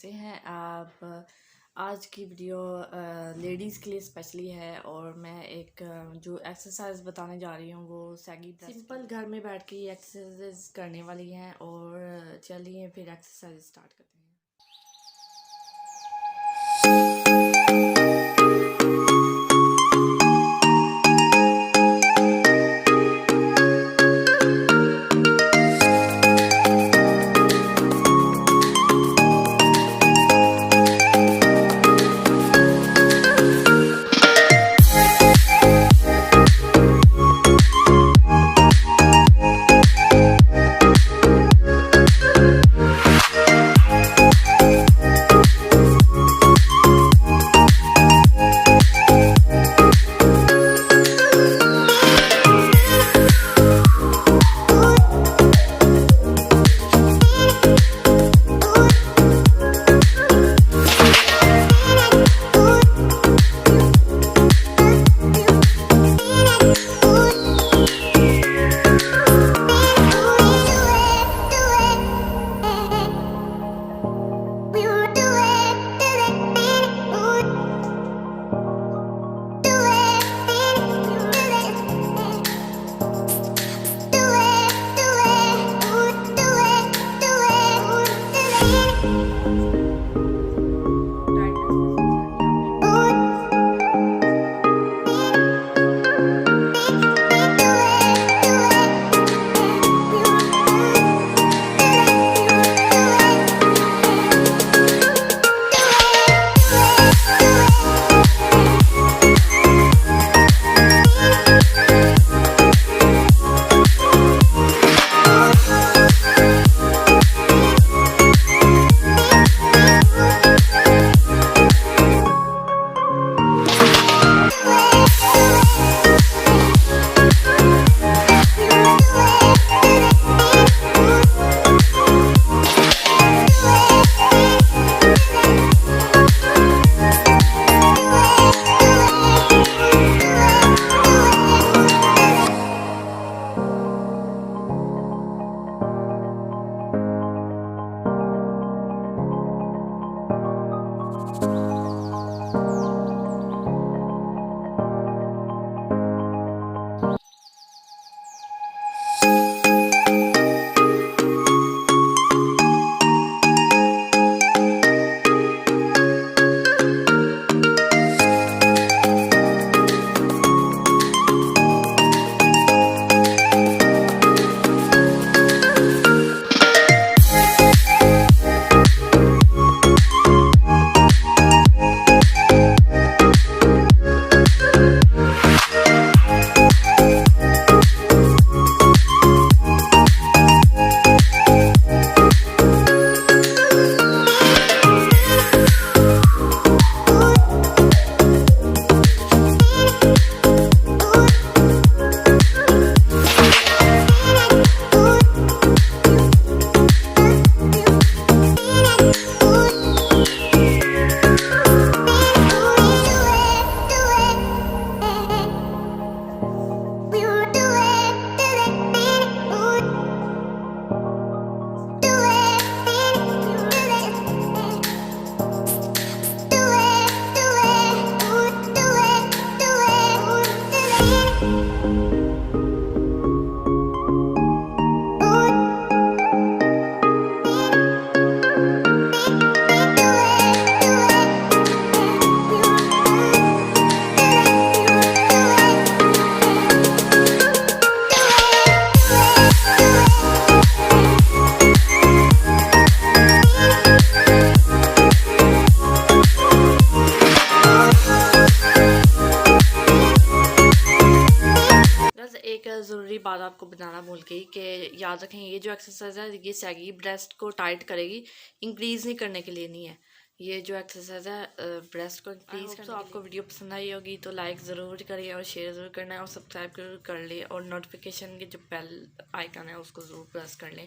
कैसे हैं आप। आज की वीडियो लेडीज़ के लिए स्पेशली है और मैं एक जो एक्सरसाइज बताने जा रही हूँ वो सैगी सिंपल घर में बैठ के एक्सरसाइज करने वाली हैं। और चलिए फिर एक्सरसाइज स्टार्ट करते हैं। एक ज़रूरी बात आपको बताना भूल गई कि याद रखें ये जो एक्सरसाइज है ये सैगी ब्रेस्ट को टाइट करेगी, इंक्रीज़ नहीं करने के लिए नहीं है। ये जो एक्सरसाइज है ब्रेस्ट को इंक्रीज़ करने। तो आपको वीडियो पसंद आई होगी तो लाइक ज़रूर करिए और शेयर ज़रूर करना है और सब्सक्राइब जरूर कर ले और नोटिफिकेशन के जो बेल आइकन है उसको ज़रूर प्रेस कर लें।